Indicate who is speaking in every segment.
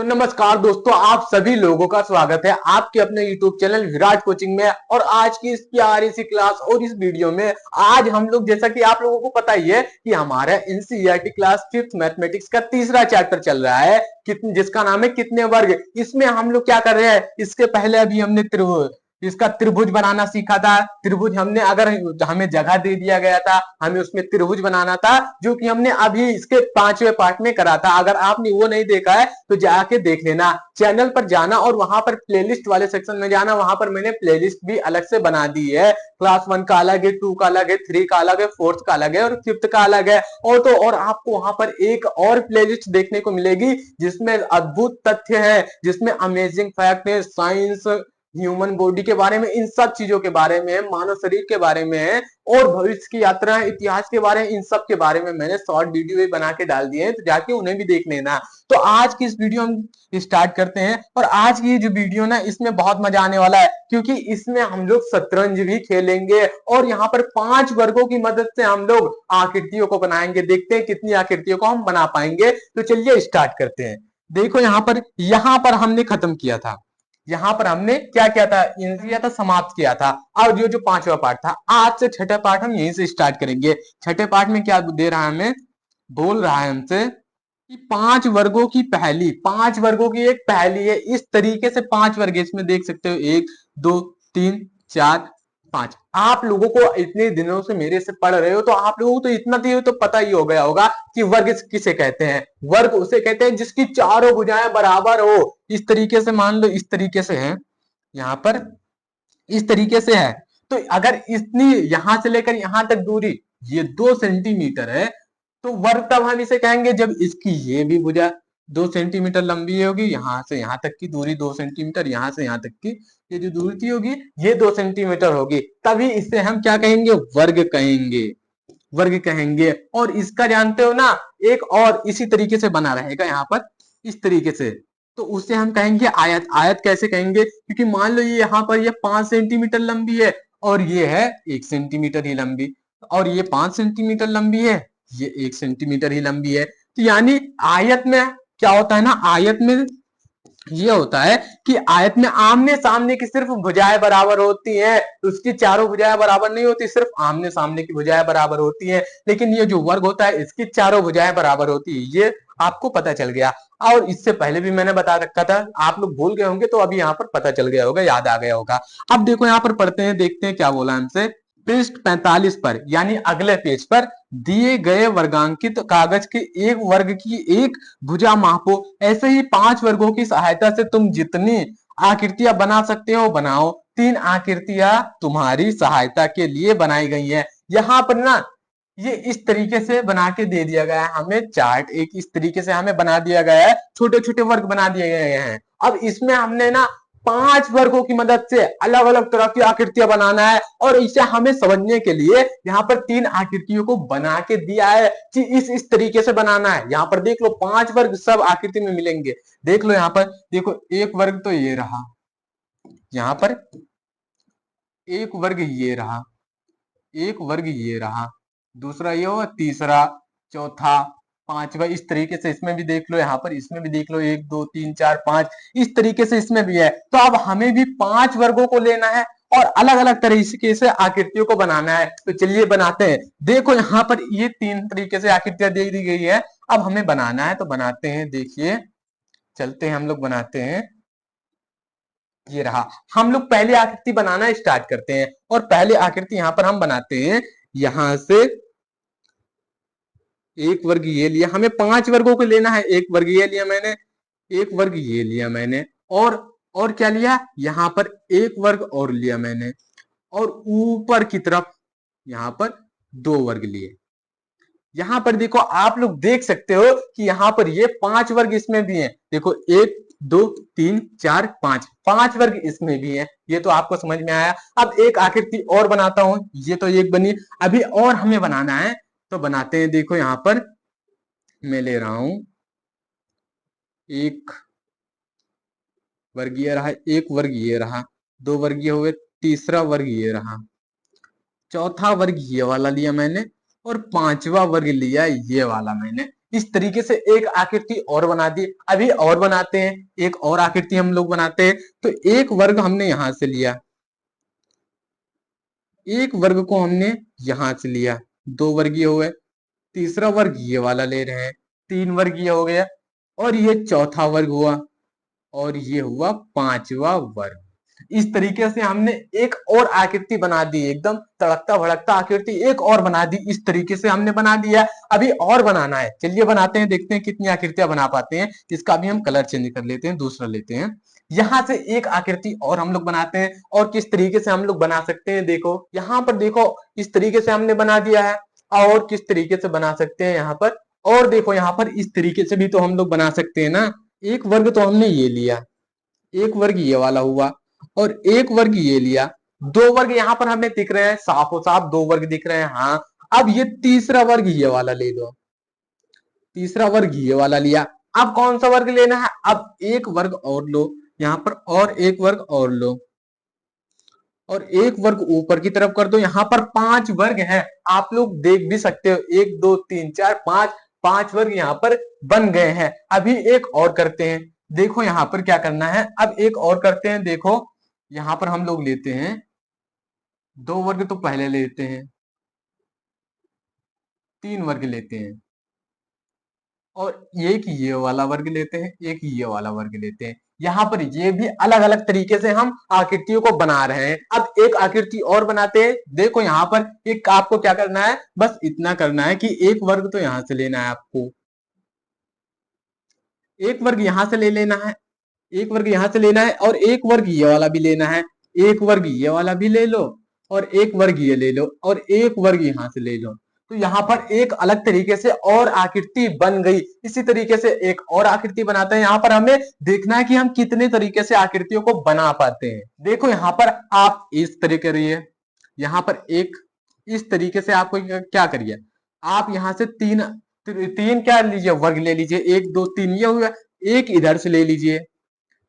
Speaker 1: तो नमस्कार दोस्तों, आप सभी लोगों का स्वागत है आपके अपने YouTube चैनल विराट कोचिंग में। और आज की इस प्यारी सी क्लास और इस वीडियो में आज हम लोग, जैसा कि आप लोगों को पता ही है कि हमारा एनसीईआरटी क्लास 5th मैथमेटिक्स का तीसरा चैप्टर चल रहा है जिसका नाम है कितने वर्ग। इसमें हम लोग क्या कर रहे हैं, इसके पहले अभी हमने इसका त्रिभुज बनाना सीखा था। त्रिभुज हमने, अगर हमें जगह दे दिया गया था, हमें उसमें त्रिभुज बनाना था, जो कि हमने अभी इसके 5वें पार्ट में करा था। अगर आपने वो नहीं देखा है तो जाके देख लेना, चैनल पर जाना और वहां पर प्लेलिस्ट वाले सेक्शन में जाना। वहां पर मैंने प्लेलिस्ट भी अलग से बना दी है। क्लास 1 का अलग है, 2 का अलग है, 3 का अलग है, 4th का अलग है और 5th का अलग है। और आपको वहां पर एक और प्लेलिस्ट देखने को मिलेगी जिसमें अद्भुत तथ्य है, जिसमें अमेजिंग फैक्ट है, साइंस, ह्यूमन बॉडी के बारे में, इन सब चीजों के बारे में, मानव शरीर के बारे में है, और भविष्य की यात्रा, इतिहास के बारे में, इन सब के बारे में मैंने शॉर्ट वीडियो भी बना के डाल दिए हैं, तो जाके उन्हें भी देख लेना। तो आज की इस वीडियो हम स्टार्ट करते हैं। और आज की जो वीडियो ना, इसमें बहुत मजा आने वाला है, क्योंकि इसमें हम लोग शतरंज भी खेलेंगे और यहाँ पर 5 वर्गों की मदद से हम लोग आकृतियों को बनाएंगे। देखते हैं कितनी आकृतियों को हम बना पाएंगे। तो चलिए स्टार्ट करते हैं। देखो यहाँ पर हमने खत्म किया था। यहाँ पर हमने क्या किया था, किया था, समाप्त किया था। और जो 5वां पार्ट था, आज से 6ठा पार्ट हम यहीं से स्टार्ट करेंगे। 6ठे पार्ट में क्या दे रहा है, हमें बोल रहा है हमसे कि 5 वर्गों की पहेली, 5 वर्गों की एक पहेली है। इस तरीके से 5 वर्ग इसमें देख सकते हो, 1 2 3 4 5। आप लोगों को इतने दिनों से मेरे से पढ़ रहे हो, तो आप लोगों को तो इतना तो पता ही हो गया होगा कि वर्ग किसे कहते हैं। वर्ग उसे कहते हैं जिसकी चारों भुजाएं बराबर हो। इस तरीके से मान लो, इस तरीके से है, यहाँ पर इस तरीके से है। तो अगर इतनी यहां से लेकर यहां तक दूरी ये 2 सेंटीमीटर है, तो वर्ग तब हम इसे कहेंगे जब इसकी ये भी भुजा 2 सेंटीमीटर लंबी होगी। यहां से यहां तक की दूरी 2 सेंटीमीटर, यहां से यहां तक की ये जो दूरी थी होगी, ये 2 सेंटीमीटर होगी। तभी इसे हम क्या कहेंगे, वर्ग कहेंगे, वर्ग कहेंगे। और इसका जानते हो ना, एक और इसी तरीके से बना रहेगा यहाँ पर, इस तरीके से, तो उसे हम कहेंगे आयत। आयत कैसे कहेंगे, क्योंकि मान लो ये यहाँ पर ये 5 सेंटीमीटर लंबी है और ये है 1 सेंटीमीटर ही लंबी, और ये 5 सेंटीमीटर लंबी है, ये 1 सेंटीमीटर ही लंबी है। तो यानी आयत में क्या होता है ना, आयत में ये होता है कि आयत में आमने सामने की सिर्फ भुजाएं बराबर होती हैं, उसकी चारों भुजाएं बराबर नहीं होती, सिर्फ आमने सामने की भुजाएं बराबर होती हैं। लेकिन ये जो वर्ग होता है, इसकी चारों भुजाएं बराबर होती है। ये आपको पता चल गया। और इससे पहले भी मैंने बता रखा था, आप लोग भूल गए होंगे, तो अभी यहाँ पर पता चल गया होगा, याद आ गया होगा। अब देखो यहाँ पर पढ़ते हैं, देखते हैं क्या बोला हमसे। पृष्ठ 45 पर, यानी अगले पेज पर दिए गए वर्गांकित कागज के एक वर्ग की एक भुजा मापो। ऐसे ही 5 वर्गों की सहायता से तुम जितनी आकृतियां बना सकते हो बनाओ। 3 आकृतियां तुम्हारी सहायता के लिए बनाई गई हैं। यहाँ पर ना ये इस तरीके से बना के दे दिया गया है हमें चार्ट, एक इस तरीके से हमें बना दिया गया है, छोटे छोटे वर्ग बना दिए गए हैं। अब इसमें हमने ना 5 वर्गों की मदद से अलग अलग तरह की आकृतियां बनाना है। और इसे हमें समझने के लिए यहाँ पर 3 आकृतियों को बना के दिया है कि इस तरीके से बनाना है। यहाँ पर देख लो, 5 वर्ग सब आकृति में मिलेंगे। देख लो यहाँ पर, देखो एक वर्ग तो ये रहा, यहाँ पर एक वर्ग ये रहा, एक वर्ग ये रहा, दूसरा ये हुआ, तीसरा, चौथा, पांचवा, इस तरीके से इसमें भी देख लो, यहाँ पर इसमें भी देख लो, 1 2 3 4 5, इस तरीके से इसमें भी है। तो अब हमें भी 5 वर्गों को लेना है और अलग अलग तरीके से आकृतियों को बनाना है। तो चलिए बनाते हैं। देखो यहाँ पर ये 3 तरीके से आकृतियां दे दी गई है। अब हमें बनाना है, तो बनाते हैं। देखिए, चलते हैं, हम लोग बनाते हैं। ये रहा, हम लोग पहली आकृति बनाना स्टार्ट करते हैं। और पहली आकृति यहाँ पर हम बनाते हैं, यहां से एक वर्ग ये लिया, हमें 5 वर्गों को लेना है। एक वर्ग ये लिया मैंने, एक वर्ग ये लिया मैंने, और क्या लिया, यहां पर एक वर्ग और लिया मैंने, और ऊपर की तरफ यहां पर 2 वर्ग लिए। यहां पर देखो, आप लोग देख सकते हो कि यहां पर ये 5 वर्ग इसमें भी हैं। देखो 1 2 3 4 5, 5 वर्ग इसमें भी हैं। ये तो आपको समझ में आया। अब एक आकृति और बनाता हूं, ये तो एक बनी, अभी और हमें बनाना है, तो बनाते हैं। देखो यहाँ पर मैं ले रहा हूं, एक वर्ग ये रहा, एक वर्ग ये रहा, 2 वर्ग ये हुए, तीसरा वर्ग ये रहा, चौथा वर्ग ये वाला लिया मैंने, और 5वां वर्ग लिया ये वाला मैंने। इस तरीके से एक आकृति और बना दी। अभी और बनाते हैं, एक और आकृति हम लोग बनाते हैं। तो एक वर्ग हमने यहां से लिया, एक वर्ग को हमने यहां से लिया, दो वर्गीय हो गए। तीसरा वर्ग ये वाला ले रहे हैं, तीन वर्गीय हो गया। और ये चौथा वर्ग हुआ, और ये हुआ पांचवा वर्ग। इस तरीके से हमने एक और आकृति बना दी, एकदम तड़कता भड़कता आकृति एक और बना दी। इस तरीके से हमने बना दिया। अभी और बनाना है, चलिए बनाते हैं, देखते हैं कितनी आकृतियां बना पाते हैं। इसका भी हम कलर चेंज कर लेते हैं, दूसरा लेते हैं। यहां से एक आकृति और हम लोग बनाते हैं। और किस तरीके से हम लोग बना सकते हैं, देखो यहाँ पर देखो, इस तरीके से हमने बना दिया है। और किस तरीके से बना सकते हैं यहाँ पर, और देखो यहाँ पर इस तरीके से भी तो हम लोग बना सकते हैं ना। एक वर्ग तो हमने ये लिया, एक वर्ग ये वाला हुआ, और एक वर्ग ये लिया। दो वर्ग यहाँ पर हमें दिख रहे हैं, साफो साफ दो वर्ग दिख रहे हैं। हाँ, अब ये तीसरा वर्ग ये वाला ले लो, तीसरा वर्ग ये वाला लिया। अब कौन सा वर्ग लेना है, अब एक वर्ग और लो यहाँ पर, और एक वर्ग और लो, और एक वर्ग ऊपर की तरफ कर दो। यहाँ पर पांच वर्ग है, आप लोग देख भी सकते हो, एक दो तीन चार पांच, पांच वर्ग यहाँ पर बन गए हैं। अभी एक और करते हैं, देखो यहाँ पर क्या करना है। अब एक और करते हैं, देखो यहाँ पर हम लोग लेते हैं, दो वर्ग तो पहले लेते हैं, तीन वर्ग लेते हैं, और एक ये वाला वर्ग लेते हैं, एक ये वाला वर्ग लेते हैं। यहाँ पर ये भी अलग अलग तरीके से हम आकृतियों को बना रहे हैं। अब एक आकृति और बनाते हैं, देखो यहाँ पर एक आपको क्या करना है, बस इतना करना है कि एक वर्ग तो यहां से लेना है आपको, एक वर्ग यहां से ले लेना है, एक वर्ग यहां से लेना है, और एक वर्ग ये वाला भी लेना है। एक वर्ग ये वाला भी ले लो, और एक वर्ग ये ले लो, और एक वर्ग यहां से ले लो। तो यहाँ पर एक अलग तरीके से और आकृति बन गई। इसी तरीके से एक और आकृति बनाते हैं। यहाँ पर हमें देखना है कि हम कितने तरीके से आकृतियों को बना पाते हैं। देखो यहाँ पर आप इस तरीके करिए, यहाँ पर एक इस तरीके से आपको क्या करिए, आप यहाँ से तीन तीन क्या लीजिए, वर्ग ले लीजिए, एक दो तीन ये हुआ। एक इधर से ले लीजिए,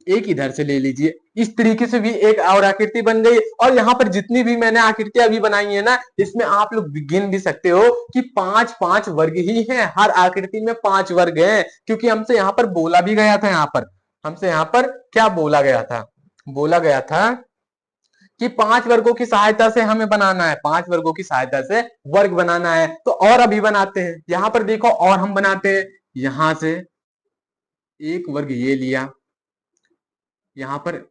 Speaker 1: एक इधर से ले लीजिए। इस तरीके से भी एक और आकृति बन गई। और यहाँ पर जितनी भी मैंने आकृतियां अभी बनाई है ना, इसमें आप लोग गिन भी सकते हो कि पांच पांच वर्ग ही हैं, हर आकृति में पांच वर्ग हैं। क्योंकि हमसे यहाँ पर बोला भी गया था, यहाँ पर हमसे यहाँ पर क्या बोला गया था, बोला गया था कि पांच वर्गों की सहायता से हमें बनाना है, पांच वर्गों की सहायता से वर्ग बनाना है। तो और अभी बनाते हैं, यहाँ पर देखो और हम बनाते हैं। यहां से एक वर्ग ये लिया, यहाँ पर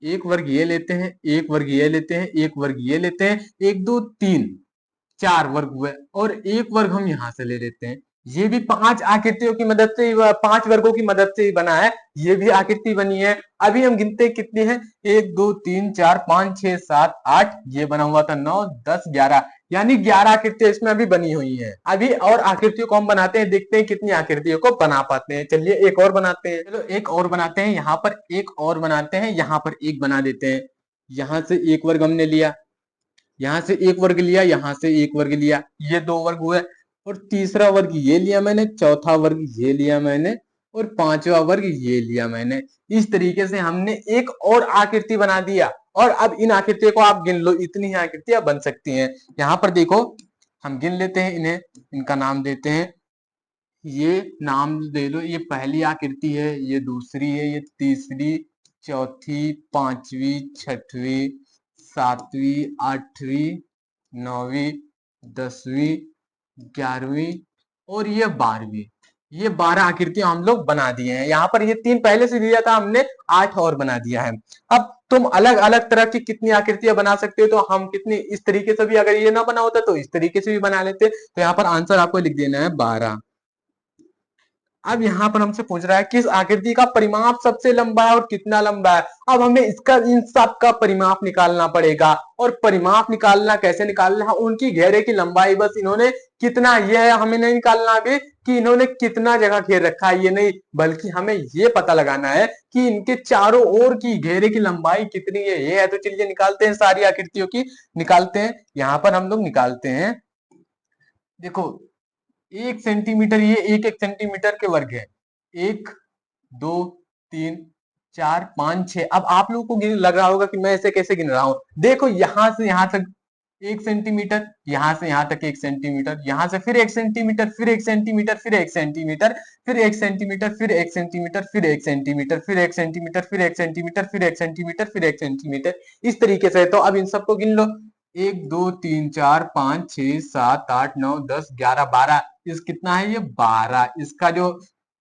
Speaker 1: एक वर्ग ये लेते हैं, एक वर्ग ये लेते हैं, एक वर्ग ये लेते हैं, एक दो तीन चार वर्ग हुए, और एक वर्ग हम यहां से ले लेते हैं। ये भी पांच आकृतियों की मदद से, पांच वर्गों की मदद से ही बना है। ये भी आकृति बनी है। अभी हम गिनते हैं कितनी है, एक दो तीन चार पांच छह सात आठ, ये बना हुआ था नौ दस ग्यारह, यानी 11 आकृतियां इसमें अभी बनी हुई हैं। अभी और आकृतियों को हम बनाते हैं, देखते हैं कितनी आकृतियों को बना पाते हैं। चलिए एक और बनाते हैं, चलो एक और बनाते हैं। यहाँ पर एक और बनाते हैं, यहाँ पर एक बना देते हैं। यहाँ से एक वर्ग हमने लिया, यहां से एक वर्ग लिया, यहां से एक वर्ग लिया, ये दो वर्ग हुए। और तीसरा वर्ग ये लिया मैंने, चौथा वर्ग ये लिया मैंने, और पांचवा वर्ग ये लिया मैंने। इस तरीके से हमने एक और आकृति बना दिया। और अब इन आकृतियों को आप गिन लो, इतनी ही आकृतियां बन सकती हैं। यहाँ पर देखो हम गिन लेते हैं इन्हें, इनका नाम देते हैं, ये नाम दे लो, ये पहली आकृति है, ये दूसरी है, ये तीसरी, चौथी, पांचवी, छठवीं, सातवीं, आठवीं, नौवीं, दसवीं, ग्यारहवीं, और ये 12वीं। ये 12 आकृतियां हम लोग बना दिए हैं। यहाँ पर ये तीन पहले से दिया था हमने, 8 और बना दिया है। अब तुम अलग अलग तरह की कितनी आकृतियां बना सकते हो, तो हम कितनी इस तरीके से भी, अगर ये ना बना होता तो इस तरीके से भी बना लेते। तो यहाँ पर आंसर आपको लिख देना है 12। अब यहाँ पर हमसे पूछ रहा है किस आकृति का परिमाप सबसे लंबा है और कितना लंबा है। अब हमें इसका इन सब का परिमाप निकालना पड़ेगा। और परिमाप निकालना कैसे निकालना है, उनकी घेरे की लंबाई, बस इन्होंने कितना, ये है हमें नहीं निकालना अभी कि इन्होंने कितना जगह घेर रखा है, ये नहीं, बल्कि हमें ये पता लगाना है कि इनके चारों ओर की घेरे की लंबाई कितनी है, ये है। तो चलिए निकालते हैं, सारी आकृतियों की निकालते हैं। यहाँ पर हम लोग निकालते हैं, देखो 1 सेंटीमीटर, ये एक एक सेंटीमीटर के वर्ग है। एक दो तीन चार पांच छह। अब आप लोगों को लग रहा होगा कि मैं ऐसे कैसे गिन रहा हूं, देखो यहां से यहां तक 1 सेंटीमीटर, यहां से यहां तक 1 सेंटीमीटर, यहां से फिर 1 सेंटीमीटर, फिर 1 सेंटीमीटर, फिर 1 सेंटीमीटर, फिर 1 सेंटीमीटर, फिर 1 सेंटीमीटर, फिर 1 सेंटीमीटर, फिर 1 सेंटीमीटर, फिर 1 सेंटीमीटर, फिर 1 सेंटीमीटर, फिर 1 सेंटीमीटर, इस तरीके से। तो अब इन सबको गिन लो, 1 2 3 4 5 6 7 8 9 10 11 12, इस कितना है ये 12, इसका जो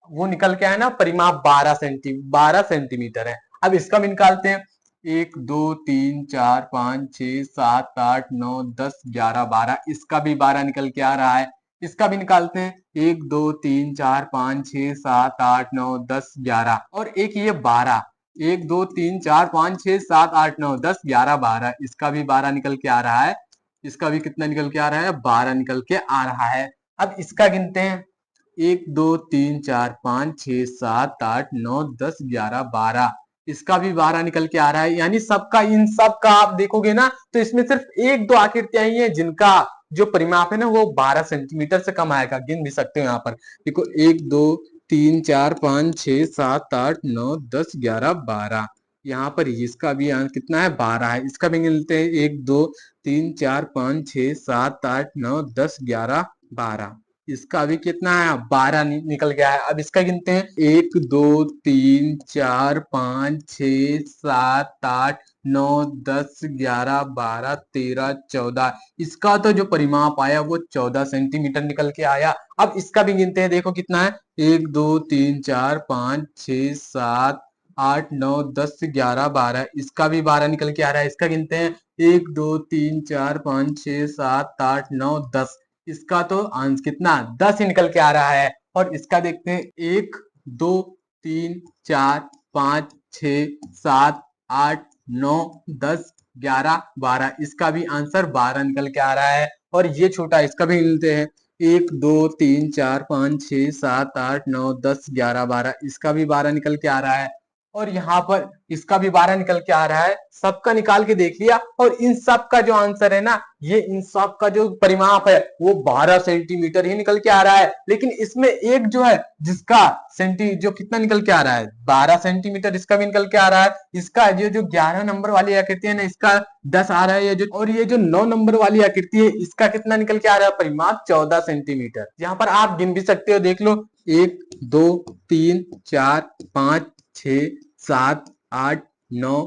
Speaker 1: वो निकल के आया ना परिमाप 12 सेंटीमीटर है। अब इसका भी निकालते हैं, 1 2 3 4 5 6 7 8 9 10 11 12, इसका भी 12 निकल के आ रहा है। इसका भी निकालते हैं, 1 2 3 4 5 6 7 8 9 10 11, और एक ये 12, 1 2 3 4 5 6 7 8 9 10 11 12, इसका भी 12 निकल के आ रहा है। इसका भी कितना निकल के आ रहा है, 12 निकल के आ रहा है। अब इसका गिनते हैं, 1 2 3 4 5 6 7 8 9 10 11 12, इसका भी 12 निकल के आ रहा है। यानी सबका, इन सब का आप देखोगे ना तो इसमें सिर्फ एक दो आकृतियां ही है जिनका जो परिमाप है ना वो 12 सेंटीमीटर से कम आएगा। गिन भी सकते हो यहाँ पर, देखो 1 2 3 4 5 6 7 8 9 10 11 12, यहाँ पर इसका भी कितना है, 12 है। इसका भी गिनते हैं, 1 2 3 4 5 6 7 8 9 10 11 12, इसका भी कितना है, 12 निकल गया है। अब इसका गिनते हैं, 1 2 3 4 5 6 7 8 9 10 11 12 13 14, इसका तो जो परिमाप आया वो 14 सेंटीमीटर निकल के आया। अब इसका भी गिनते हैं, देखो कितना है, 1 2 3 4 5 6 7 8 9 10 11 12, इसका भी 12 निकल के आ रहा है। इसका गिनते हैं, 1 2 3 4 5 6 7 8 9 10, इसका तो आंसर कितना, 10 ही निकल के आ रहा है। और इसका देखते हैं, 1 2 3 4 5 6 7 8 9 10 11 12, इसका भी आंसर 12 निकल के आ रहा है। और ये छोटा, इसका भी मिलते हैं, 1 2 3 4 5 6 7 8 9 10 11 12, इसका भी 12 निकल के आ रहा है। और यहाँ पर इसका भी 12 निकल के आ रहा है। सबका निकाल के देख लिया, और इन सब का जो आंसर है ना, ये इन सब का जो परिमाप है वो 12 सेंटीमीटर ही निकल के आ रहा है। लेकिन इसमें एक जो है जिसका जो कितना निकल के आ रहा है, 12 सेंटीमीटर, इसका भी निकल के आ रहा है। इसका जो 11 नंबर वाली आकृति है ना, इसका 10 आ रहा है ये जो, और ये जो 9 नंबर वाली आकृति है इसका कितना निकल के आ रहा है, परिमाप 14 सेंटीमीटर। यहाँ पर आप गिन भी सकते हो, देख लो, 1 2 3 4 5 6 7 8 9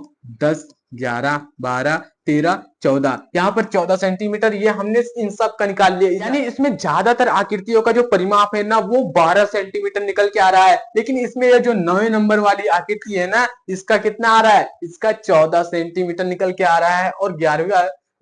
Speaker 1: 10 11 12 13 14, यहाँ पर 14 सेंटीमीटर ये हमने इन सब का निकाल लिया। यानी इसमें ज्यादातर आकृतियों का जो परिमाप है ना वो 12 सेंटीमीटर निकल के आ रहा है। लेकिन इसमें ये जो 9 नंबर वाली आकृति है ना, इसका कितना आ रहा है, इसका 14 सेंटीमीटर निकल के आ रहा है। और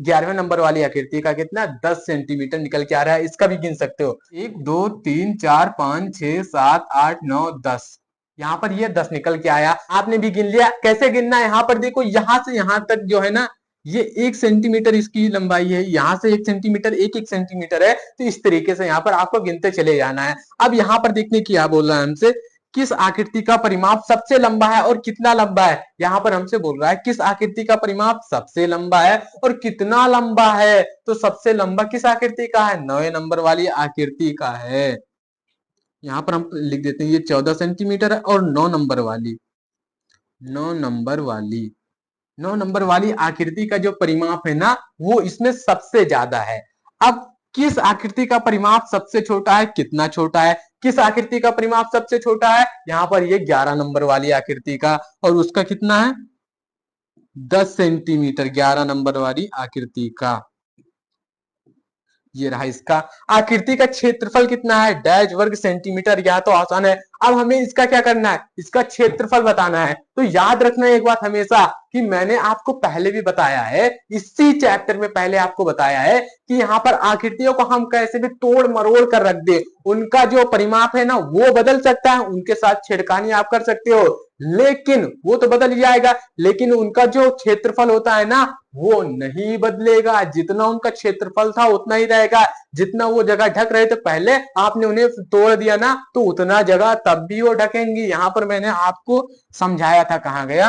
Speaker 1: 11वें नंबर वाली आकृति का कितना, 10 सेंटीमीटर निकल के आ रहा है। इसका भी गिन सकते हो, 1 2 3 4 5 6 7 8 9 10, यहाँ पर ये 10 निकल के आया। आपने भी गिन लिया। कैसे गिनना है, यहाँ पर देखो, यहाँ से यहाँ तक जो है ना ये 1 सेंटीमीटर इसकी लंबाई है, यहाँ से 1 सेंटीमीटर, 1 सेंटीमीटर है। तो इस तरीके से यहाँ पर आपको गिनते चले जाना है। अब यहाँ पर देखने की क्या बोल रहा है हमसे, किस आकृति का परिमाप सबसे लंबा है और कितना लंबा है। यहाँ पर हमसे बोल रहा है किस आकृति का परिमाप सबसे लंबा है और कितना लंबा है। तो सबसे लंबा किस आकृति का है, 9 नंबर वाली आकृति का है। यहाँ पर हम लिख देते हैं, ये 14 सेंटीमीटर है। और 9 नंबर वाली 9 नंबर वाली आकृति का जो परिमाप है ना वो इसमें सबसे ज्यादा है। अब किस आकृति का परिमाप सबसे छोटा है, कितना छोटा है, किस आकृति का परिमाप सबसे छोटा है, यहाँ पर ये 11 नंबर वाली आकृति का, और उसका कितना है, 10 सेंटीमीटर, 11 नंबर वाली आकृति का। ये रहा इसका। आकृति का क्षेत्रफल कितना है, डैश वर्ग सेंटीमीटर। यह तो आसान है। अब हमें इसका क्या करना है, इसका क्षेत्रफल बताना है। तो याद रखना एक बात हमेशा कि मैंने आपको पहले भी बताया है, इसी चैप्टर में पहले आपको बताया है कि यहाँ पर आकृतियों को हम कैसे भी तोड़ मरोड़ कर रख दे, उनका जो परिमाप है ना वो बदल सकता है, उनके साथ छेड़खानी आप कर सकते हो, लेकिन वो तो बदल ही जाएगा, लेकिन उनका जो क्षेत्रफल होता है ना वो नहीं बदलेगा। जितना उनका क्षेत्रफल था उतना ही रहेगा। जितना वो जगह ढक रहे थे पहले, आपने उन्हें तोड़ दिया ना तो उतना जगह तब भी वो ढकेंगी। यहां पर मैंने आपको समझाया था, कहां गया,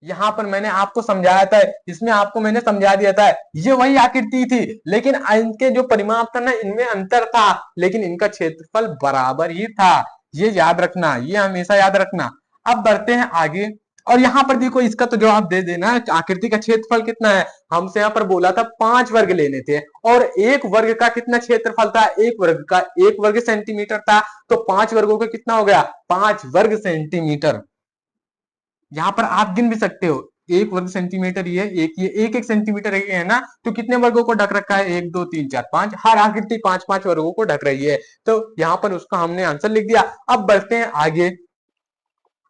Speaker 1: यहां पर मैंने आपको समझाया था, इसमें आपको मैंने समझा दिया था, ये वही आकृति थी, लेकिन इनके जो परिमाप था ना इनमें अंतर था, लेकिन इनका क्षेत्रफल बराबर ही था। ये याद रखना, ये हमेशा याद रखना। अब बढ़ते हैं आगे। और यहाँ पर देखो इसका तो जवाब दे देना, आकृति का क्षेत्रफल कितना है। हमसे यहाँ पर बोला था 5 वर्ग लेने थे, और एक वर्ग का कितना क्षेत्रफल था, एक वर्ग का 1 वर्ग सेंटीमीटर था, तो 5 वर्गों का कितना हो गया, 5 वर्ग सेंटीमीटर। यहाँ पर आप गिन भी सकते हो, 1 वर्ग सेंटीमीटर ये एक एक सेंटीमीटर है ना, तो कितने वर्गों को ढक रखा है, 1 2 3 4 5, हर आकृति 5 5 वर्गों को ढक रही है। तो यहाँ पर उसका हमने आंसर लिख दिया। अब बढ़ते हैं आगे।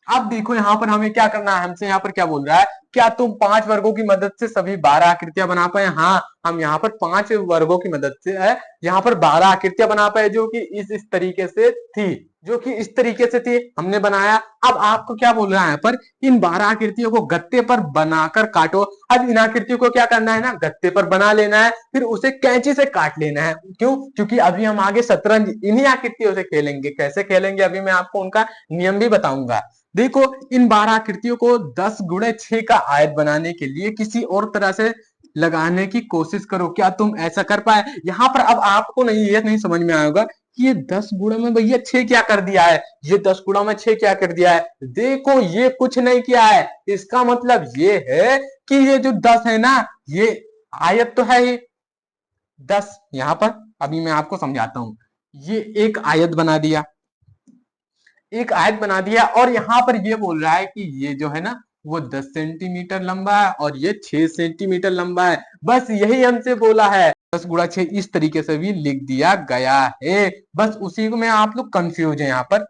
Speaker 1: अब देखो यहाँ पर हमें क्या करना है, हमसे यहाँ पर क्या बोल रहा है, क्या तुम 5 वर्गों की मदद से सभी 12 आकृतियां बना पाए। हाँ, हम यहाँ पर 5 वर्गों की मदद से है यहाँ पर 12 आकृतियां बना पाए, जो कि इस तरीके से थी, जो कि इस तरीके से थी, हमने बनाया। अब आपको क्या बोल रहा है यहाँ पर, इन 12 आकृतियों को गत्ते पर बनाकर काटो। अब इन आकृतियों को क्या करना है ना, गत्ते पर बना लेना है, फिर उसे कैंची से काट लेना है। क्यों, क्योंकि अभी हम आगे शतरंज इन्हीं आकृतियों से खेलेंगे। कैसे खेलेंगे अभी मैं आपको उनका नियम भी बताऊंगा। देखो, इन 12 आकृतियों को 10 गुणे 6 का आयत बनाने के लिए किसी और तरह से लगाने की कोशिश करो। क्या तुम ऐसा कर पाए। यहाँ पर अब आपको नहीं, ये नहीं समझ में आएगा कि ये 10 गुणा में भैया 6 क्या कर दिया है, ये 10 गुणा में 6 क्या कर दिया है। देखो, ये कुछ नहीं किया है, इसका मतलब ये है कि ये जो 10 है ना, ये आयत तो है ही 10। यहाँ पर अभी मैं आपको समझाता हूं, ये एक आयत बना दिया, एक आयत बना दिया, और यहाँ पर ये बोल रहा है कि ये जो है ना वो 10 सेंटीमीटर लंबा है और ये 6 सेंटीमीटर लंबा है। बस यही हमसे बोला है, 10 गुणा 6 इस तरीके से भी लिख दिया गया है। बस उसी को में आप लोग कंफ्यूज है, यहाँ पर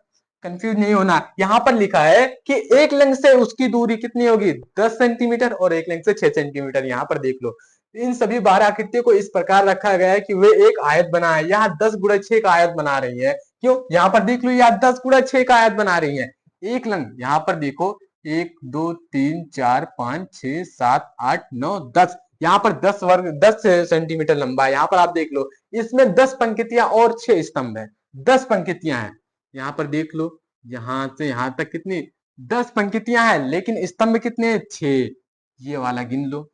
Speaker 1: कंफ्यूज नहीं होना। यहाँ पर लिखा है कि एक लंग से उसकी दूरी कितनी होगी, 10 सेंटीमीटर, और एक लंग से 6 सेंटीमीटर। यहाँ पर देख लो, इन सभी 12 आकृतियों को इस प्रकार रखा गया है कि वे एक आयत बनाए। यहाँ 10 गुणा 6 का आयत बना रही है। क्यों, यहाँ पर देख लो, यहाँ 10 गुणा 6 का आयत बना रही है। एक लंग यहाँ पर देखो, 1 2 3 4 5 6 7 8 9 10, यहाँ पर 10 वर्ग 10 सेंटीमीटर लंबा है। यहाँ पर आप देख लो, इसमें 10 पंक्तियां और 6 स्तंभ है, 10 पंक्तियां हैं। यहाँ पर देख लो, यहां से यहां तक कितनी, 10 पंक्तियां हैं, लेकिन स्तंभ कितने, 6। ये वाला गिन लो,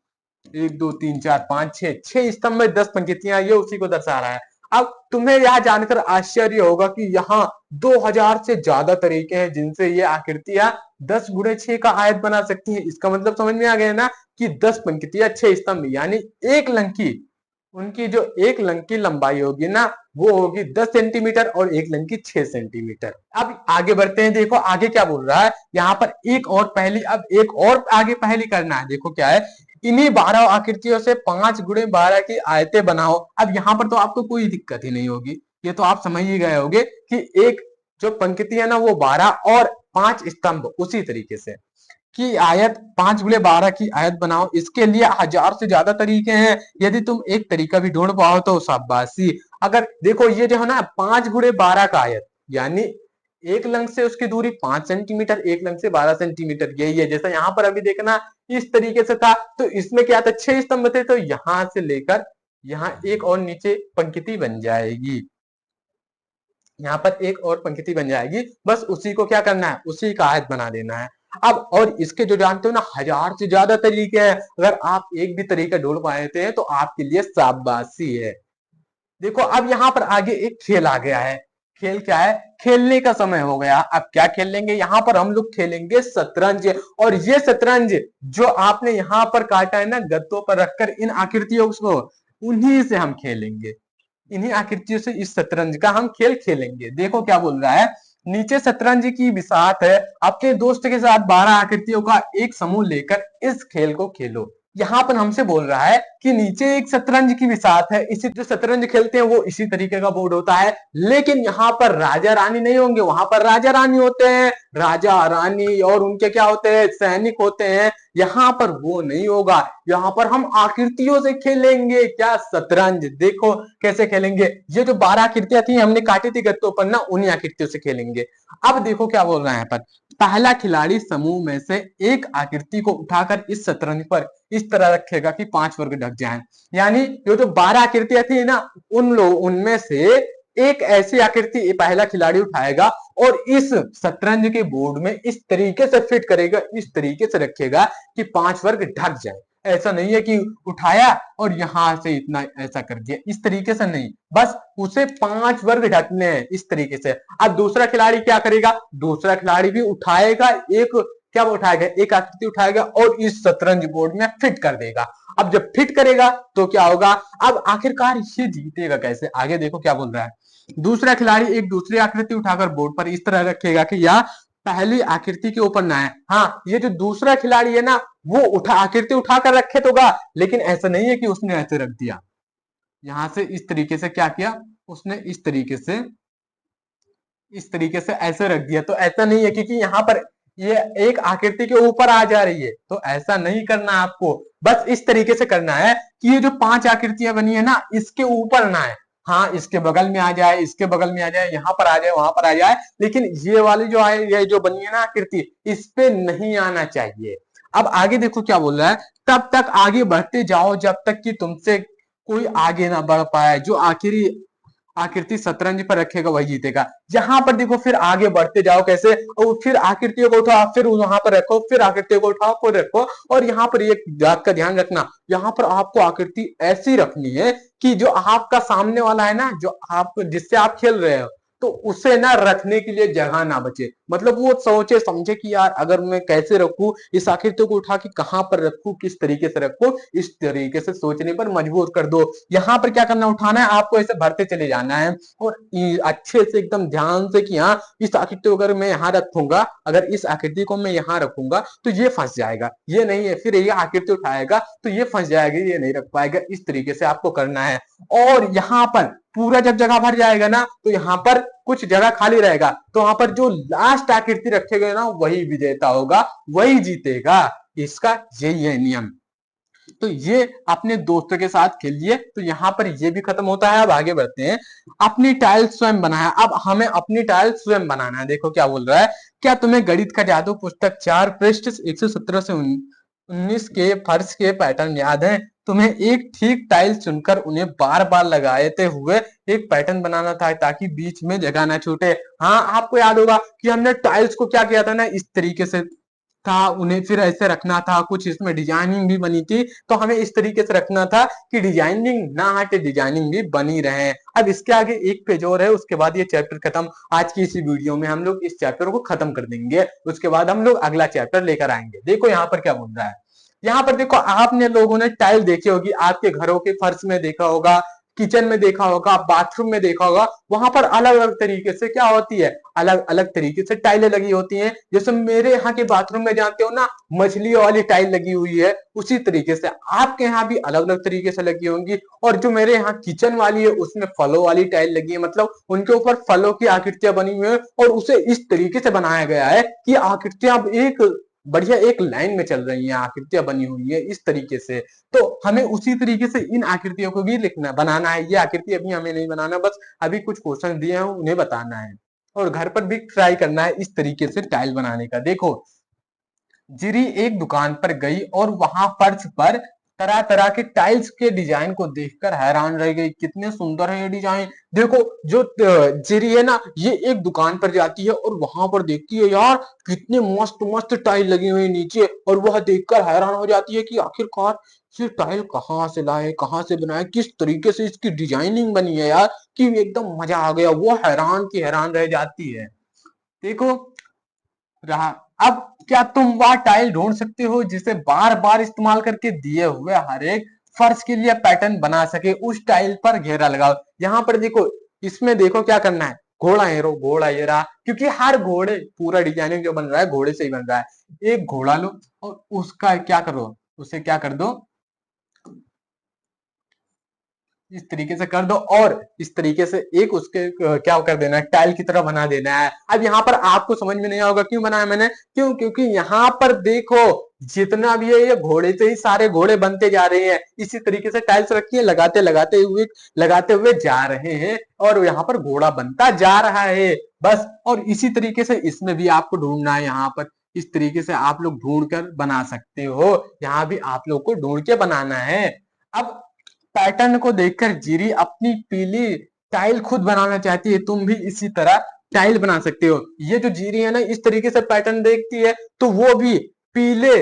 Speaker 1: 1 2 3 4 5 6, 6 स्तंभ में 10 पंक्तियां, ये उसी को दर्शा रहा है। अब तुम्हें यह जानकर आश्चर्य होगा कि यहाँ 2000 से ज्यादा तरीके हैं जिनसे ये आकृतियां 10 गुणे 6 का आयत बना सकती हैं। इसका मतलब समझ में आ गया ना कि 10 पंक्तियां 6 स्तंभ, यानी एक लंकी, उनकी जो एक लंग की लंबाई होगी ना, वो होगी 10 सेंटीमीटर और एक लंग की 6 सेंटीमीटर। अब आगे बढ़ते हैं। देखो आगे क्या बोल रहा है, यहाँ पर एक और पहली, अब एक और आगे पहली करना है। देखो क्या है, इन्हीं 12 आकृतियों से 5 गुणे 12 की आयतें बनाओ। अब यहाँ पर तो आपको कोई दिक्कत ही नहीं होगी, ये तो आप समझ ही गए होगे कि एक जो पंक्ति है ना वो 12 और 5 स्तंभ उसी तरीके से की आयत, 5 गुणे 12 की आयत बनाओ। इसके लिए 1000 से ज्यादा तरीके हैं, यदि तुम एक तरीका भी ढूंढ पाओ तो शाबाशी। अगर देखो ये जो है ना 5 गुणे 12 का आयत, यानी एक लंग से उसकी दूरी 5 सेंटीमीटर, एक लंग से 12 सेंटीमीटर, यही है। जैसा यहाँ पर अभी देखना इस तरीके से था, तो इसमें क्या था, 6 स्तंभ थे, तो यहां से लेकर यहाँ एक और नीचे पंक्ति बन जाएगी, यहाँ पर एक और पंक्ति बन जाएगी। बस उसी को क्या करना है, उसी का आयत बना देना है। अब और इसके जो जानते हो ना 1000 से ज्यादा तरीके हैं, अगर आप एक भी तरीका ढूंढ पाए थे तो आपके लिए शाबाशी है। देखो अब यहाँ पर आगे एक खेल आ गया है। खेल क्या है, खेलने का समय हो गया। अब क्या खेल लेंगे, यहाँ पर हम लोग खेलेंगे शतरंज। और ये शतरंज जो आपने यहाँ पर काटा है ना गत्तों पर रखकर इन आकृतियों को, उन्हीं से हम खेलेंगे, इन्हीं आकृतियों से इस शतरंज का हम खेल खेलेंगे। देखो क्या बोल रहा है, नीचे शतरंज की बिसात है, अपने दोस्त के साथ 12 आकृतियों का एक समूह लेकर इस खेल को खेलो। यहाँ पर हमसे बोल रहा है कि नीचे एक शतरंज की बिसात है, इसी जो शतरंज खेलते हैं वो इसी तरीके का बोर्ड होता है, लेकिन यहाँ पर राजा रानी नहीं होंगे, वहां पर राजा रानी होते हैं, राजा रानी और उनके क्या होते हैं, सैनिक होते हैं। यहाँ पर वो नहीं होगा, यहाँ पर हम आकृतियों से खेलेंगे। क्या, शतरंज। देखो कैसे खेलेंगे, ये जो 12 आकृतियां थी हमने काटी थी गत्तों पर ना, उन्हीं आकृतियों से खेलेंगे। अब देखो क्या बोल रहे हैं यहाँ पर, पहला खिलाड़ी समूह में से एक आकृति को उठाकर इस शतरंज पर इस तरह रखेगा कि 5 वर्ग ढक जाएं। यानी जो 12 आकृतियां थी ना, उनमें से एक ऐसी आकृति पहला खिलाड़ी उठाएगा और इस शतरंज के बोर्ड में इस तरीके से फिट करेगा, इस तरीके से रखेगा कि 5 वर्ग ढक जाए। ऐसा नहीं है कि उठाया और यहां से इतना ऐसा कर दिया, इस तरीके से नहीं, बस उसे 5 वर्ग ढकने हैं इस तरीके से। अब दूसरा खिलाड़ी क्या करेगा, दूसरा खिलाड़ी भी उठाएगा एक क्या उठाएगा, एक आकृति उठाएगा और इस शतरंज बोर्ड में फिट कर देगा। अब जब फिट करेगा तो क्या होगा, अब आखिरकार ये जीतेगा कैसे, आगे देखो क्या बोल रहा है। दूसरा खिलाड़ी एक दूसरी आकृति उठाकर बोर्ड पर इस तरह रखेगा कि यह पहली आकृति के ऊपर ना है। हाँ, ये जो दूसरा खिलाड़ी है ना, वो आकृति उठाकर रखे तो गा, लेकिन ऐसा नहीं है कि उसने ऐसे रख दिया, यहां से इस तरीके से क्या किया उसने, इस तरीके से ऐसे रख दिया। तो ऐसा नहीं है, क्योंकि यहाँ पर ये एक आकृति के ऊपर आ जा रही है, तो ऐसा नहीं करना आपको, बस इस तरीके से करना है कि ये जो 5 आकृतियां बनी है ना, इसके ऊपर ना है। हाँ, इसके बगल में आ जाए, इसके बगल में आ जाए, यहाँ पर आ जाए, वहां पर आ जाए, लेकिन ये वाली जो है, ये जो बनी है ना आकृति, इस पे नहीं आना चाहिए। अब आगे देखो क्या बोल रहा है, तब तक आगे बढ़ते जाओ जब तक कि तुमसे कोई आगे ना बढ़ पाए, जो आखिरी आकृति शतरंज पर रखेगा वही जीतेगा। यहाँ पर देखो फिर आगे बढ़ते जाओ कैसे, और फिर आकृतियों को उठाओ, फिर वहां पर रखो, फिर आकृतियों को उठाओ, फिर रखो। और यहाँ पर एक बात का ध्यान रखना, यहाँ पर आपको आकृति ऐसी रखनी है कि जो आपका सामने वाला है ना, जो आप जिससे आप खेल रहे हो, तो उसे ना रखने के लिए जगह ना बचे। मतलब वो सोचे समझे कि यार अगर मैं कैसे रखूं, इस आकृति को उठा के कहां पर रखूं, किस तरीके से रखूं, इस तरीके से सोचने पर मजबूर कर दो। यहाँ पर क्या करना, उठाना है आपको, ऐसे भरते चले जाना है, और अच्छे से एकदम ध्यान से कि हाँ, इस आकृति को अगर मैं यहाँ रखूंगा, अगर इस आकृति को मैं यहाँ रखूंगा तो ये फंस जाएगा, ये नहीं है, फिर ये आकृति उठाएगा तो ये फंस जाएगा, ये नहीं रख पाएगा। इस तरीके से आपको करना है। और यहाँ पर पूरा जब जगह भर जाएगा ना, तो यहाँ पर कुछ जगह खाली रहेगा, तो वहां पर जो लास्ट आकृति रखेगा ना, वही विजेता होगा, वही जीतेगा। इसका यही है नियम। तो ये अपने दोस्तों के साथ खेलिए। तो यहाँ पर ये भी खत्म होता है। अब आगे बढ़ते हैं, अपनी टाइल स्वयं बनाया। अब हमें अपनी टाइल स्वयं बनाना है। देखो क्या बोल रहा है, क्या तुम्हें गणित का जादू पुस्तक 4 पृष्ठ 117 से 19 के फर्श के पैटर्न याद है? तुम्हें एक ठीक टाइल चुनकर उन्हें बार बार लगाते हुए एक पैटर्न बनाना था, ताकि बीच में जगह ना छूटे। हाँ, आपको याद होगा कि हमने टाइल्स को क्या किया था ना, इस तरीके से था, उन्हें फिर ऐसे रखना था, कुछ इसमें डिजाइनिंग भी बनी थी, तो हमें इस तरीके से रखना था कि डिजाइनिंग ना हटे, डिजाइनिंग भी बनी रहे। अब इसके आगे एक पेज और है, उसके बाद ये चैप्टर खत्म। आज की इसी वीडियो में हम लोग इस चैप्टर को खत्म कर देंगे, उसके बाद हम लोग अगला चैप्टर लेकर आएंगे। देखो यहाँ पर क्या बोल रहा है, यहाँ पर देखो, आपने लोगों ने टाइल देखी होगी, आपके घरों के फर्श में देखा होगा, किचन में देखा होगा, बाथरूम में देखा होगा, वहां पर अलग अलग तरीके से क्या होती है, अलग अलग तरीके से टाइलें लगी होती हैं। जैसे मेरे यहाँ के बाथरूम में जानते हो ना, मछली वाली टाइल लगी हुई है, उसी तरीके से आपके यहाँ भी अलग अलग तरीके से लगी होंगी। और जो मेरे यहाँ किचन वाली है, उसमें फलों वाली टाइल लगी है, मतलब उनके ऊपर फलों की आकृतियां बनी हुई है, और उसे इस तरीके से बनाया गया है कि आकृतियां अब एक बढ़िया एक लाइन में चल रही हैं, आकृतियां बनी हुई है इस तरीके से। तो हमें उसी तरीके से इन आकृतियों को भी लिखना बनाना है। ये आकृति अभी हमें नहीं बनाना, बस अभी कुछ क्वेश्चन दिए हैं उन्हें बताना है, और घर पर भी ट्राई करना है इस तरीके से टाइल बनाने का। देखो, जिरी एक दुकान पर गई और वहां फर्श पर तरह तरह के टाइल्स के डिजाइन को देखकर हैरान रह गई। कितने सुंदर है ये डिजाइन। देखो, जो जिरी है ना, ये एक दुकान पर जाती है और वहां पर देखती है, यार कितने मस्त मस्त टाइल लगी हुई नीचे, और वह देखकर हैरान हो जाती है कि आखिरकार ये टाइल कहाँ से लाए, कहाँ से बनाए, किस तरीके से इसकी डिजाइनिंग बनी है यार, कि एकदम मजा आ गया। वो हैरान की हैरान रह जाती है। देखो रहा। अब क्या तुम वह टाइल ढूंढ सकते हो जिसे बार बार इस्तेमाल करके दिए हुए हर एक फर्श के लिए पैटर्न बना सके? उस टाइल पर घेरा लगाओ। यहाँ पर देखो, इसमें देखो क्या करना है, घोड़ा हेरो, घोड़ा ये रहा, क्योंकि हर घोड़े पूरा डिजाइनिंग जो बन रहा है घोड़े से ही बन रहा है। एक घोड़ा लो और उसका क्या करो, उसे क्या कर दो, इस तरीके से कर दो, और इस तरीके से एक उसके क्या कर देना है, टाइल की तरह बना देना है। अब यहाँ पर आपको समझ में नहीं आएगा क्यों बनाया मैंने, क्यों, क्योंकि यहाँ पर देखो, जितना भी है ये घोड़े से ही सारे घोड़े बनते जा रहे हैं। इसी तरीके से टाइल्स रखी है, लगाते हुए जा रहे हैं, और यहाँ पर घोड़ा बनता जा रहा है बस। और इसी तरीके से इसमें भी आपको ढूंढना है, यहाँ पर इस तरीके से आप लोग ढूंढ कर बना सकते हो। यहाँ भी आप लोग को ढूंढ के बनाना है। अब पैटर्न को देखकर जीरी अपनी पीली टाइल खुद बनाना चाहती है। तुम भी इसी तरह टाइल बना सकते हो। ये जो जीरी है ना, इस तरीके से पैटर्न देखती है, तो वो भी पीले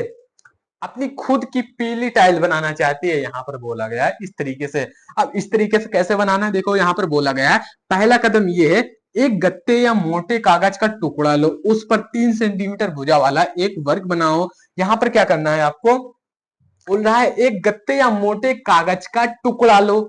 Speaker 1: अपनी खुद की पीली टाइल बनाना चाहती है, यहाँ पर बोला गया है इस तरीके से। अब इस तरीके से कैसे बनाना है, देखो यहाँ पर बोला गया है, पहला कदम ये है, एक गत्ते या मोटे कागज का टुकड़ा लो, उस पर 3 सेंटीमीटर भुजा वाला एक वर्ग बनाओ। यहाँ पर क्या करना है आपको, बोल रहा है एक गत्ते या मोटे कागज का टुकड़ा लो,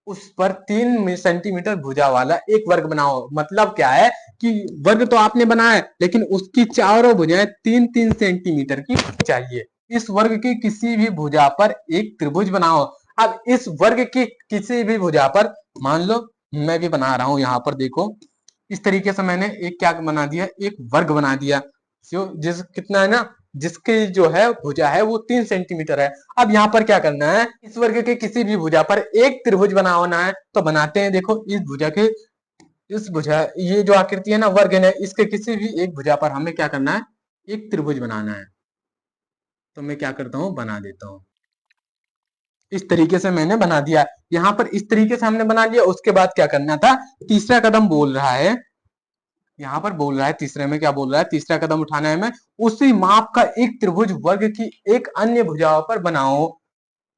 Speaker 1: उस पर 3 सेंटीमीटर भुजा वाला एक वर्ग बनाओ। मतलब क्या है कि वर्ग तो आपने बनाया है, लेकिन उसकी चारों भुजाएं 3-3 सेंटीमीटर की चाहिए। इस वर्ग की किसी भी भुजा पर एक त्रिभुज बनाओ। अब इस वर्ग की किसी भी भुजा पर, मान लो मैं भी बना रहा हूं, यहाँ पर देखो इस तरीके से मैंने एक क्या बना दिया, एक वर्ग बना दिया जो जिस कितना है ना, जिसकी जो है भुजा है वो 3 सेंटीमीटर है। अब यहाँ पर क्या करना है, इस वर्ग के किसी भी भुजा पर एक त्रिभुज बनाना है। तो बनाते हैं, देखो इस भुजा के, इस भुजा, ये जो आकृति है ना वर्ग है, इसके किसी भी एक भुजा पर हमें क्या करना है, एक त्रिभुज बनाना है। तो मैं क्या करता हूँ, बना देता हूँ। इस तरीके से मैंने बना दिया। यहाँ पर इस तरीके से हमने बना लिया। उसके बाद क्या करना था, तीसरा कदम बोल रहा है, यहाँ पर बोल रहा है तीसरे में क्या बोल रहा है, तीसरा कदम उठाना है, मैं उसी माप का एक त्रिभुज वर्ग की एक अन्य भुजाओं पर बनाओ,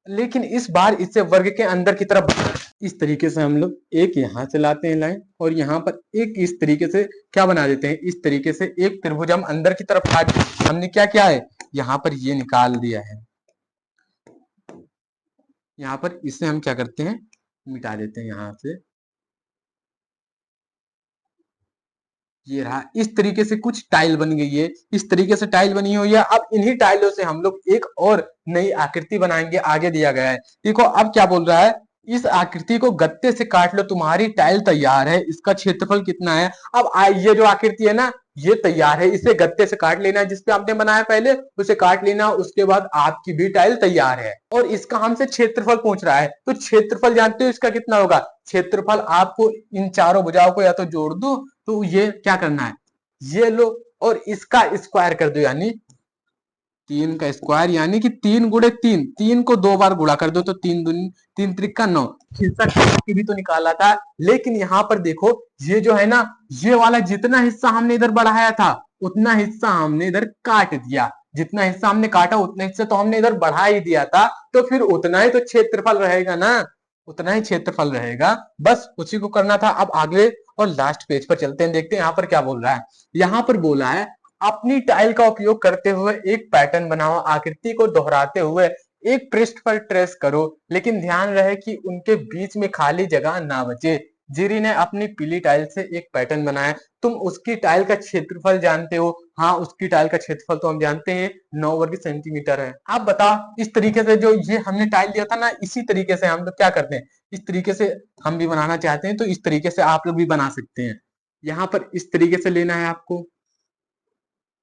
Speaker 1: लेकिन इस बार इसे वर्ग के अंदर की तरफ बनाओ। इस तरीके से हम लोग एक यहाँ से लाते हैं लाइन, और यहाँ पर एक इस तरीके से क्या बना देते हैं, इस तरीके से एक त्रिभुज हम अंदर की तरफ काट, हमने क्या किया है, यहाँ पर ये निकाल दिया है। यहाँ पर इसे हम क्या करते हैं, मिटा देते हैं यहाँ से। ये रहा, इस तरीके से कुछ टाइल बन गई है, इस तरीके से टाइल बनी हुई है। अब इन्हीं टाइलों से हम लोग एक और नई आकृति बनाएंगे, आगे दिया गया है। देखो अब क्या बोल रहा है, इस आकृति को गत्ते से काट लो, तुम्हारी टाइल तैयार है। इसका क्षेत्रफल कितना है, अब ये जो आकृति है ना ये तैयार है, इसे गत्ते से काट लेना है, जिसपे आपने बनाया पहले उसे काट लेना, उसके बाद आपकी भी टाइल तैयार है। और इसका हमसे क्षेत्रफल पूछ रहा है, तो क्षेत्रफल जानते हो इसका कितना होगा, क्षेत्रफल आपको इन चारों भुजाओं को या तो जोड़ दो, तो ये क्या करना है, ये लो और इसका स्क्वायर कर दो, यानी 3 का स्क्वायर, यानी कि 3 × 3, 3 को 2 बार गुणा कर दो तो 3 त्रिका 9। हिस्सा की भी तो निकाला था, लेकिन यहाँ पर देखो ये जो है ना, ये वाला जितना हिस्सा हमने इधर बढ़ाया था उतना हिस्सा हमने इधर काट दिया, जितना हिस्सा हमने काटा उतना हिस्सा तो हमने इधर बढ़ा ही दिया था, तो फिर उतना ही तो क्षेत्रफल रहेगा ना, उतना ही क्षेत्रफल रहेगा, बस उसी को करना था। अब आगे और लास्ट पेज पर चलते हैं, देखते हैं यहाँ पर क्या बोल रहा है। यहाँ पर बोला है अपनी टाइल का उपयोग करते हुए एक पैटर्न बनाओ, आकृति को दोहराते हुए एक पृष्ठ पर ट्रेस करो, लेकिन ध्यान रहे कि उनके बीच में खाली जगह ना बचे। जिरी ने अपनी पीली टाइल से एक पैटर्न बनाया, तुम उसकी टाइल का क्षेत्रफल जानते हो। हाँ, उसकी टाइल का क्षेत्रफल तो हम जानते हैं 9 वर्ग सेंटीमीटर है। आप बताओ इस तरीके से जो ये हमने टाइल दिया था ना, इसी तरीके से हम लोग क्या करते हैं, इस तरीके से हम भी बनाना चाहते हैं तो इस तरीके से आप लोग भी बना सकते हैं। यहाँ पर इस तरीके से लेना है आपको,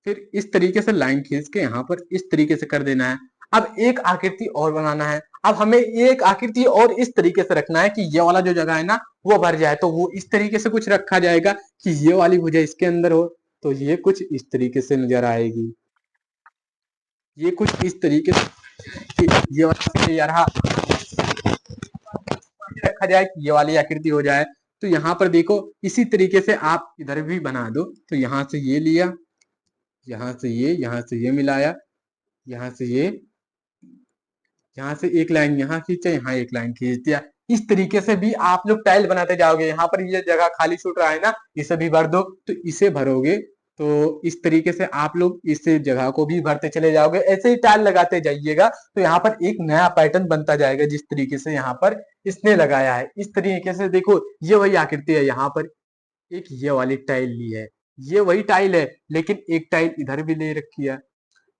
Speaker 1: फिर इस तरीके से लाइन खींच के यहाँ पर इस तरीके से कर देना है। अब एक आकृति और बनाना है, अब हमें एक आकृति और इस तरीके से रखना है कि ये वाला जो जगह है ना वो भर जाए, तो वो इस तरीके से कुछ रखा जाएगा कि ये वाली भुजा इसके अंदर हो, तो ये कुछ इस तरीके से नजर आएगी, ये कुछ इस तरीके से कि ये वाला ये रहा, रखा जाए कि ये वाली आकृति हो जाए। तो यहाँ पर देखो इसी तरीके से आप इधर भी बना दो, तो यहाँ से ये लिया, यहाँ से ये, यहाँ से ये मिलाया, यहाँ से ये, यहाँ से एक लाइन यहाँ खींचा, यहाँ एक लाइन खींच दिया। इस तरीके से भी आप लोग टाइल बनाते जाओगे। यहाँ पर ये जगह खाली छूट रहा है ना, इसे भी भर दो, तो इसे भरोगे तो इस तरीके से आप लोग इस जगह को भी भरते चले जाओगे, ऐसे ही टाइल लगाते जाइएगा, तो यहाँ पर एक नया पैटर्न बनता जाएगा जिस तरीके से यहाँ पर इसने लगाया है। इस तरीके से देखो ये वही आकृति है, यहाँ पर एक ये वाली टाइल ली है, ये वही टाइल है, लेकिन एक टाइल इधर भी ले रखी है,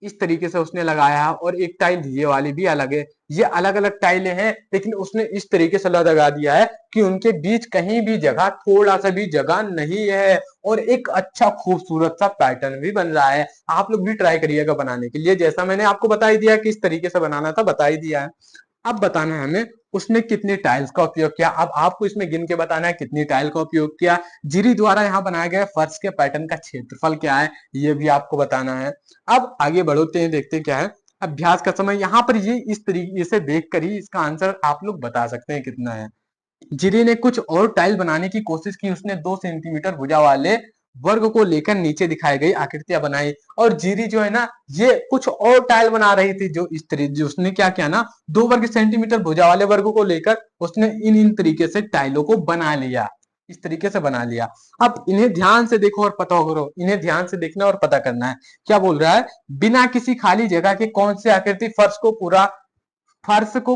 Speaker 1: इस तरीके से उसने लगाया है, और एक टाइल ये वाली भी अलग है। ये अलग अलग टाइलें हैं, लेकिन उसने इस तरीके से लगा दिया है कि उनके बीच कहीं भी जगह, थोड़ा सा भी जगह नहीं है, और एक अच्छा खूबसूरत सा पैटर्न भी बन रहा है। आप लोग भी ट्राई करिएगा बनाने के लिए, जैसा मैंने आपको बता ही दिया किस तरीके से बनाना था, बता ही दिया है। अब बताना है हमें उसने कितनी टाइल्स का उपयोग किया। अब आपको इसमें गिन के बताना है कितनी टाइल का उपयोग किया। जिरी द्वारा यहाँ बनाया गया फर्श के पैटर्न का क्षेत्रफल क्या है, ये भी आपको बताना है। अब आगे बढ़ते हैं, देखते हैं क्या है अभ्यास का समय। यहाँ पर ये इस तरीके से देखकर ही इसका आंसर आप लोग बता सकते हैं कितना है। जिरी ने कुछ और टाइल बनाने की कोशिश की, उसने 2 सेंटीमीटर भुजा वाले वर्ग को लेकर नीचे दिखाई गई आकृतियां बनाई। और जीरी जो है ना ये कुछ और टाइल बना रही थी, जो इस तरीके जो उसने क्या किया ना, 2 वर्ग सेंटीमीटर भुजा वाले वर्ग को लेकर उसने इन इन तरीके से टाइलों को बना लिया। इस तरीके से बना लिया। अब इन्हें ध्यान से देखो और पता करो, इन्हें ध्यान से देखना और पता करना है। क्या बोल रहा है, बिना किसी खाली जगह के कौन सी आकृति फर्श को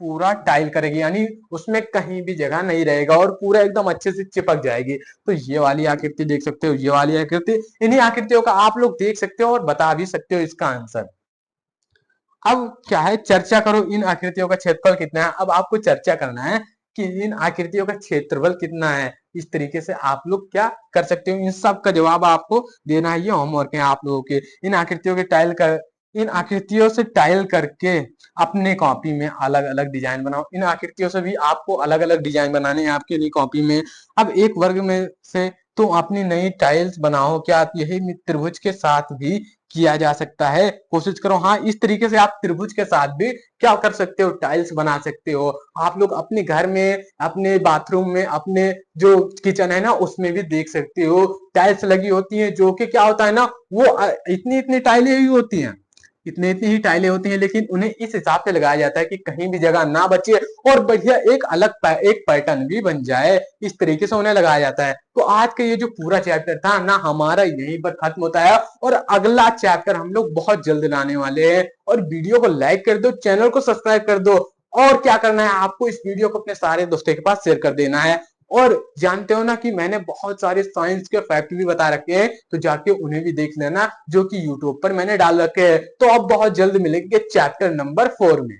Speaker 1: पूरा टाइल करेगी, यानी उसमें कहीं भी जगह नहीं रहेगा और पूरा एकदम अच्छे से चिपक जाएगी। तो ये वाली आकृति देख सकते हो, ये वाली आकृति, इन्हीं आकृतियों का आप लोग देख सकते हो और बता भी सकते हो इसका आंसर। अब क्या है, चर्चा करो इन आकृतियों का क्षेत्रफल कितना है। अब आपको चर्चा करना है कि इन आकृतियों का क्षेत्रफल कितना है। इस तरीके से आप लोग क्या कर सकते हो, इन सब का जवाब आपको देना है। ये होमवर्क है आप लोगों के। इन आकृतियों से टाइल करके अपने कॉपी में अलग अलग डिजाइन बनाओ। इन आकृतियों से भी आपको अलग अलग डिजाइन बनाने हैं आपके लिए कॉपी में। अब एक वर्ग में से तो अपनी नई टाइल्स बनाओ। क्या यही त्रिभुज के साथ भी किया जा सकता है? कोशिश करो। हाँ, इस तरीके से आप त्रिभुज के साथ भी क्या कर सकते हो, टाइल्स बना सकते हो। आप लोग अपने घर में, अपने बाथरूम में, अपने जो किचन है ना उसमें भी देख सकते हो, टाइल्स लगी होती हैं, जो कि क्या होता है ना, वो इतनी इतनी टाइलें ही होती हैं, इतनी इतनी ही टाइलें होती हैं, लेकिन उन्हें इस हिसाब से लगाया जाता है कि कहीं भी जगह ना बचे और बढ़िया एक पैटर्न भी बन जाए। इस तरीके से उन्हें लगाया जाता है। तो आज का ये जो पूरा चैप्टर था ना हमारा यहीं पर खत्म होता है, और अगला चैप्टर हम लोग बहुत जल्द लाने वाले हैं। और वीडियो को लाइक कर दो, चैनल को सब्सक्राइब कर दो, और क्या करना है आपको, इस वीडियो को अपने सारे दोस्तों के पास शेयर कर देना है। और जानते हो ना कि मैंने बहुत सारे साइंस के फैक्ट भी बता रखे हैं, तो जाके उन्हें भी देख लेना, जो कि यूट्यूब पर मैंने डाल रखे हैं। तो अब बहुत जल्द मिलेंगे चैप्टर नंबर 4 में।